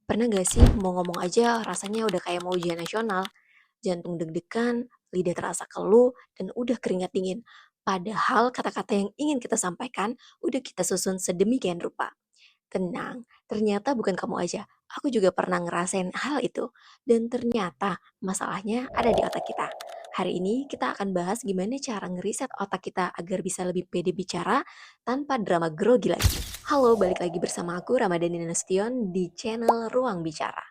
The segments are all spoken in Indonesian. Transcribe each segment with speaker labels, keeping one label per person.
Speaker 1: Pernah gak sih mau ngomong aja rasanya udah kayak mau ujian nasional, jantung deg-degan, lidah terasa keluh, dan udah keringat dingin. Padahal kata-kata yang ingin kita sampaikan udah kita susun sedemikian rupa. Tenang, ternyata bukan kamu aja. Aku juga pernah ngerasain hal itu. Dan ternyata masalahnya ada di otak kita. Hari ini kita akan bahas gimana cara ngeriset otak kita agar bisa lebih pede bicara tanpa drama grogi lagi. Halo, balik lagi bersama aku Ramadhani Nasution di channel Ruang Bicara.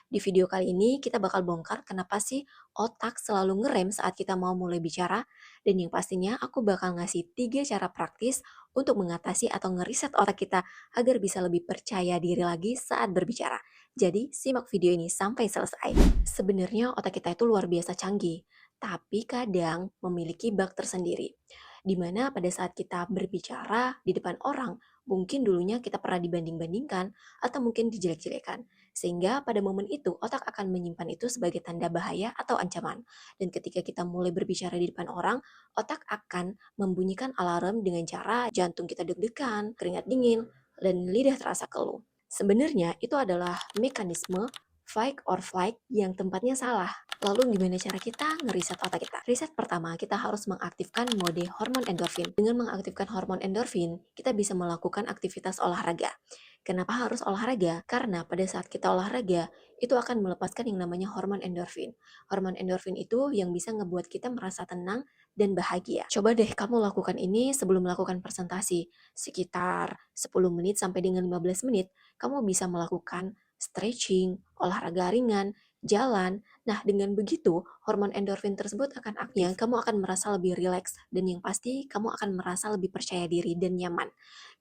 Speaker 1: Di video kali ini kita bakal bongkar kenapa sih otak selalu ngerem saat kita mau mulai bicara, dan yang pastinya aku bakal ngasih 3 cara praktis untuk mengatasi atau ngeriset otak kita agar bisa lebih percaya diri lagi saat berbicara. Jadi, simak video ini sampai selesai. Sebenarnya otak kita itu luar biasa canggih, tapi kadang memiliki bug tersendiri. Di mana pada saat kita berbicara di depan orang, mungkin dulunya kita pernah dibanding-bandingkan atau mungkin dijelek-jelekan. Sehingga pada momen itu otak akan menyimpan itu sebagai tanda bahaya atau ancaman. Dan ketika kita mulai berbicara di depan orang, otak akan membunyikan alarm dengan cara jantung kita deg-degan, keringat dingin, dan lidah terasa keluh. Sebenarnya itu adalah mekanisme fight or flight yang tempatnya salah. Lalu gimana cara kita ngeriset otak kita? Riset pertama, kita harus mengaktifkan mode hormon endorfin. Dengan mengaktifkan hormon endorfin, kita bisa melakukan aktivitas olahraga. Kenapa harus olahraga? Karena pada saat kita olahraga, itu akan melepaskan yang namanya hormon endorfin. Hormon endorfin itu yang bisa ngebuat kita merasa tenang dan bahagia. Coba deh kamu lakukan ini sebelum melakukan presentasi. Sekitar 10 menit sampai dengan 15 menit, kamu bisa melakukan stretching, olahraga ringan, jalan. Nah, dengan begitu, hormon endorfin tersebut akan aktif. Kamu akan merasa lebih rileks, dan yang pasti kamu akan merasa lebih percaya diri dan nyaman.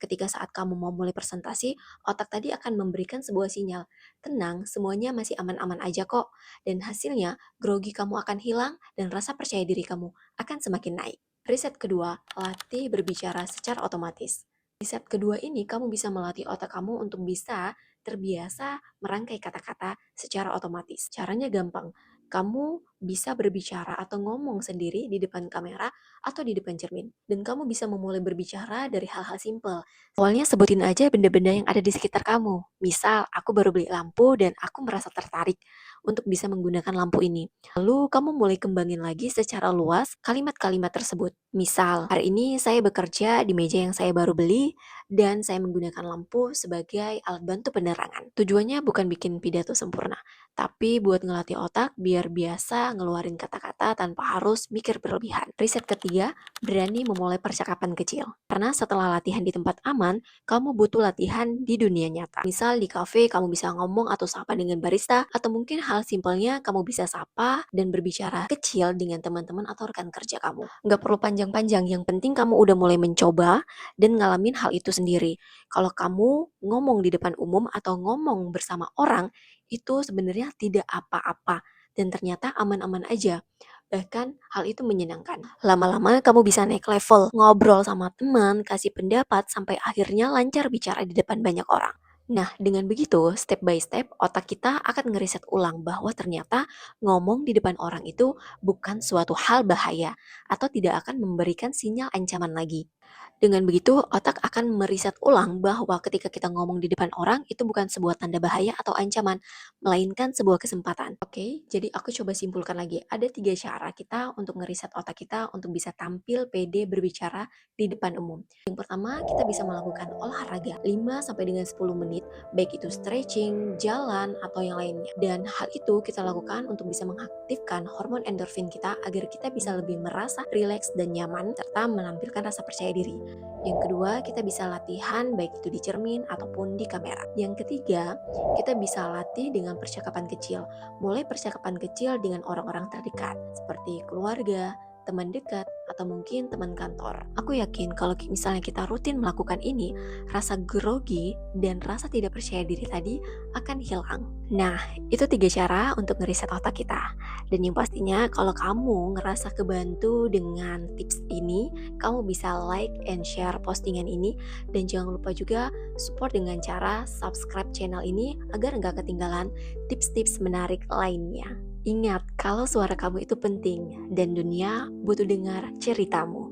Speaker 1: Ketika saat kamu mau mulai presentasi, otak tadi akan memberikan sebuah sinyal. Tenang, semuanya masih aman-aman aja kok. Dan hasilnya, grogi kamu akan hilang dan rasa percaya diri kamu akan semakin naik. Riset kedua, latih berbicara secara otomatis. Riset kedua ini kamu bisa melatih otak kamu untuk bisa terbiasa merangkai kata-kata secara otomatis. Caranya gampang. Kamu bisa berbicara atau ngomong sendiri di depan kamera atau di depan cermin. Dan kamu bisa memulai berbicara dari hal-hal simpel. Awalnya sebutin aja benda-benda yang ada di sekitar kamu. Misal, aku baru beli lampu dan aku merasa tertarik untuk bisa menggunakan lampu ini. Lalu kamu mulai kembangin lagi secara luas kalimat-kalimat tersebut. Misal, hari ini saya bekerja di meja yang saya baru beli dan saya menggunakan lampu sebagai alat bantu penerangan. Tujuannya bukan bikin pidato sempurna, tapi buat ngelatih otak biar biasa ngeluarin kata-kata tanpa harus mikir berlebihan. Riset ketiga, berani memulai percakapan kecil. Karena setelah latihan di tempat aman, kamu butuh latihan di dunia nyata. Misal di kafe kamu bisa ngomong atau sapa dengan barista, atau mungkin hal simpelnya kamu bisa sapa dan berbicara kecil dengan teman-teman atau rekan kerja kamu. Nggak perlu panjang-panjang, yang penting kamu udah mulai mencoba dan ngalamin hal itu sendiri. Kalau kamu ngomong di depan umum atau ngomong bersama orang, itu sebenarnya tidak apa-apa dan ternyata aman-aman aja. Bahkan hal itu menyenangkan. Lama-lama kamu bisa naik level, ngobrol sama teman, kasih pendapat, sampai akhirnya lancar bicara di depan banyak orang. Nah, dengan begitu, step by step, otak kita akan ngeriset ulang bahwa ternyata ngomong di depan orang itu bukan suatu hal bahaya atau tidak akan memberikan sinyal ancaman lagi. Dengan begitu, otak akan meriset ulang bahwa ketika kita ngomong di depan orang, itu bukan sebuah tanda bahaya atau ancaman, melainkan sebuah kesempatan. Oke, jadi aku coba simpulkan lagi. Ada 3 cara kita untuk ngeriset otak kita untuk bisa tampil pede berbicara di depan umum. Yang pertama, kita bisa melakukan olahraga 5 sampai dengan 10 menit, baik itu stretching, jalan, atau yang lainnya. Dan hal itu kita lakukan untuk bisa mengaktifkan hormon endorfin kita agar kita bisa lebih merasa rileks dan nyaman serta menampilkan rasa percaya diri. Yang kedua, kita bisa latihan baik itu di cermin ataupun di kamera. Yang ketiga, kita bisa latih dengan percakapan kecil. Mulai percakapan kecil dengan orang-orang terdekat, seperti keluarga, teman dekat, atau mungkin teman kantor. Aku yakin kalau misalnya kita rutin melakukan ini, rasa grogi dan rasa tidak percaya diri tadi akan hilang. Nah, itu 3 cara untuk ngeriset otak kita. Dan yang pastinya kalau kamu ngerasa kebantu dengan tips ini, kamu bisa like and share postingan ini. Dan jangan lupa juga support dengan cara subscribe channel ini agar nggak ketinggalan tips-tips menarik lainnya. Ingat, kalau suara kamu itu penting dan dunia butuh dengar ceritamu.